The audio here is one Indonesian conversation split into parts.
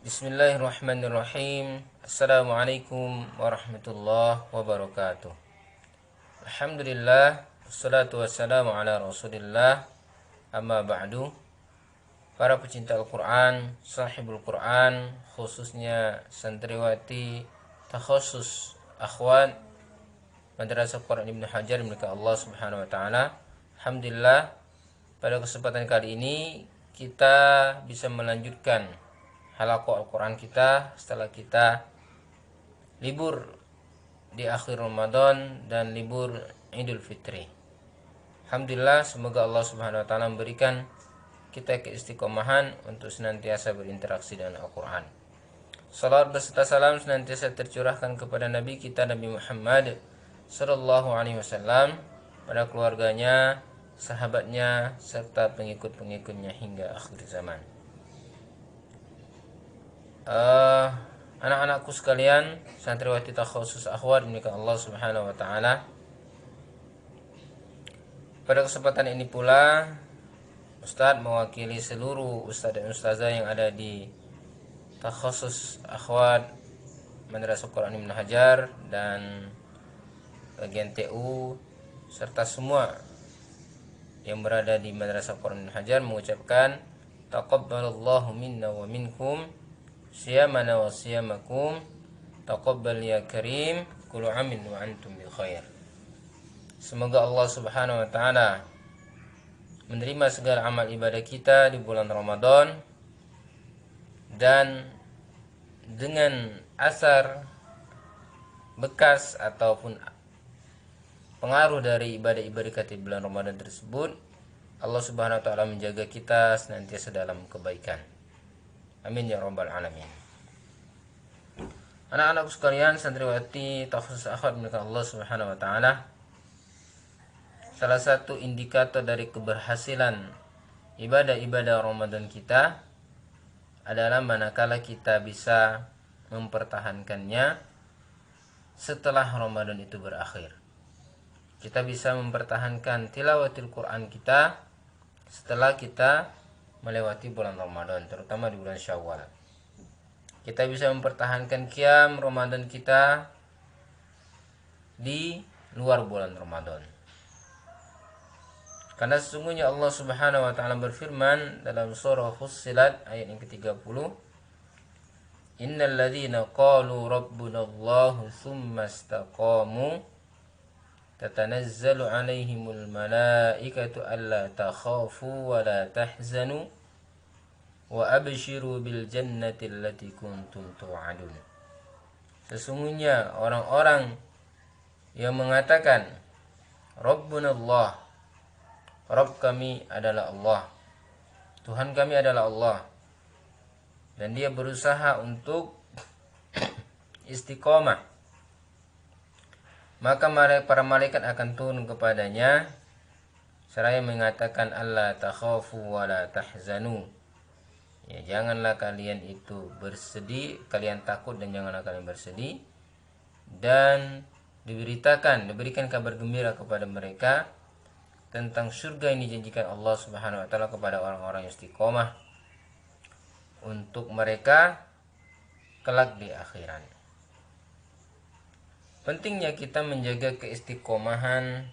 Bismillahirrahmanirrahim. Assalamualaikum warahmatullahi wabarakatuh. Alhamdulillah, wassalatu wassalamu ala rasulillah. Amma ba'du. Para pecinta Al-Quran, sahibul Quran, khususnya santriwati takhusus akhwat Madrasah Quran Ibnu Hajar milik Allah Subhanahu wa taala. Alhamdulillah, pada kesempatan kali ini kita bisa melanjutkan halaqah Al-Quran kita setelah kita libur di akhir Ramadan dan libur Idul Fitri. Alhamdulillah, semoga Allah Subhanahu wa taala memberikan kita keistiqomahan untuk senantiasa berinteraksi dengan Al-Quran. Salawat beserta salam senantiasa tercurahkan kepada Nabi kita Nabi Muhammad sallallahu alaihi wasallam, pada keluarganya, sahabatnya, serta pengikut-pengikutnya hingga akhir zaman. Anak-anakku sekalian, santriwati takhusus akhwat milik Allah Subhanahu wa taala. Pada kesempatan ini pula Ustadz mewakili seluruh ustadz dan ustazah yang ada di takhusus akhwat Madrasah Quran Ibnu Hajar dan bagian TU serta semua yang berada di Madrasah Quran Ibnu Hajar mengucapkan taqabbalallahu minna wa minkum siyamana wa siyamakum, taqabbal ya karim, kullu amin wa antum bi khair. Semoga Allah Subhanahu wa taala menerima segala amal ibadah kita di bulan Ramadan, dan dengan asar bekas ataupun pengaruh dari ibadah-ibadah kita di bulan Ramadan tersebut, Allah Subhanahu wa taala menjaga kita senantiasa dalam kebaikan. Amin ya rabbal alamin. Anak-anakku sekalian, santriwati takhusus akhwat milik Allah Subhanahu wa taala, salah satu indikator dari keberhasilan ibadah-ibadah Ramadan kita adalah manakala kita bisa mempertahankannya setelah Ramadan itu berakhir. Kita bisa mempertahankan tilawatil Quran kita setelah kita melewati bulan Ramadan, terutama di bulan Syawal. Kita bisa mempertahankan qiyam Ramadan kita di luar bulan Ramadan. Karena sesungguhnya Allah Subhanahu wa taala berfirman dalam surah Fussilat ayat yang ke-30, Innal ladzina qalu rabbunallahu tsumma istaqamu tatanazzalu alaihimul malaikatu alla takhafu wa la tahzanu wa abshiru bil jannati allati kuntum tu'adun. Sesungguhnya orang-orang yang mengatakan Rabbunallah, Rabb kami adalah Allah, Tuhan kami adalah Allah, dan dia berusaha untuk istiqomah, maka para malaikat akan turun kepadanya seraya mengatakan Allah takhafu wa la tahzanu. Ya, janganlah kalian itu bersedih, kalian takut dan janganlah kalian bersedih, dan diberikan kabar gembira kepada mereka tentang surga yang dijanjikan Allah Subhanahu wa taala kepada orang-orang yang istiqomah untuk mereka kelak di akhirat. Pentingnya kita menjaga keistiqomahan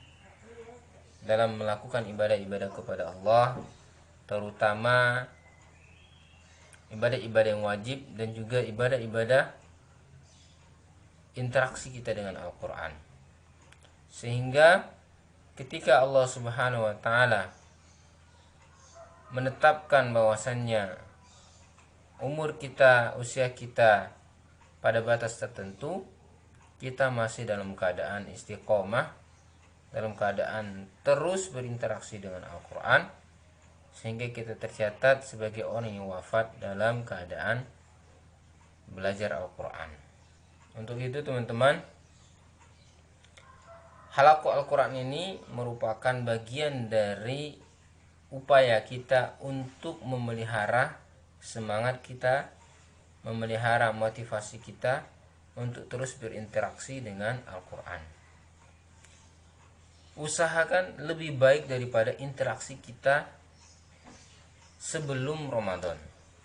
dalam melakukan ibadah-ibadah kepada Allah, terutama ibadah-ibadah yang wajib dan juga ibadah-ibadah interaksi kita dengan Al-Quran. Sehingga ketika Allah Subhanahu wa taala menetapkan bahwasannya usia kita pada batas tertentu, kita masih dalam keadaan istiqomah, dalam keadaan terus berinteraksi dengan Al-Quran, sehingga kita tercatat sebagai orang yang wafat dalam keadaan belajar Al-Quran. Untuk itu teman-teman, halaqah Al-Quran ini merupakan bagian dari upaya kita untuk memelihara semangat kita, memelihara motivasi kita untuk terus berinteraksi dengan Al-Quran. Usahakan lebih baik daripada interaksi kita sebelum Ramadan.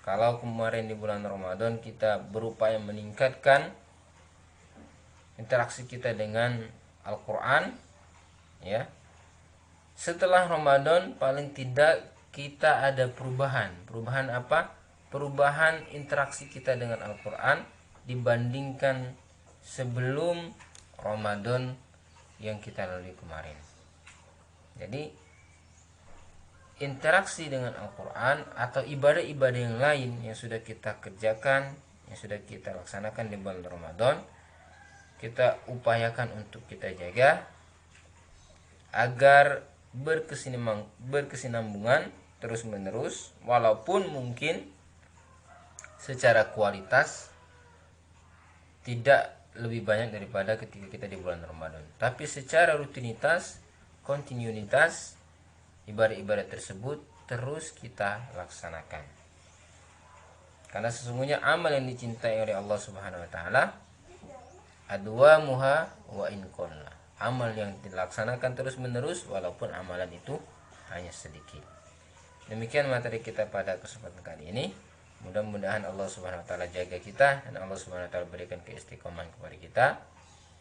Kalau kemarin di bulan Ramadan kita berupaya meningkatkan interaksi kita dengan Al-Quran, ya, setelah Ramadan paling tidak kita ada perubahan. Perubahan apa? Perubahan interaksi kita dengan Al-Quran dibandingkan sebelum Ramadan yang kita lalui kemarin. Jadi interaksi dengan Al-Quran atau ibadah-ibadah yang lain yang sudah kita kerjakan, yang sudah kita laksanakan di bulan Ramadan, kita upayakan untuk kita jaga agar berkesinambungan terus menerus, walaupun mungkin secara kualitas tidak lebih banyak daripada ketika kita di bulan Ramadan, tapi secara rutinitas, kontinuitas ibadah-ibadah tersebut terus kita laksanakan. Karena sesungguhnya amal yang dicintai oleh Allah Subhanahu wa taala adwamuha wa in qalla. Amal yang dilaksanakan terus-menerus walaupun amalan itu hanya sedikit. Demikian materi kita pada kesempatan kali ini. Mudah-mudahan Allah Subhanahu wa taala jaga kita dan Allah Subhanahu wa taala berikan keistiqomahan kepada kita.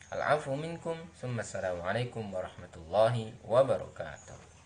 Al-'afwu minkum, assalamualaikum warahmatullahi wabarakatuh.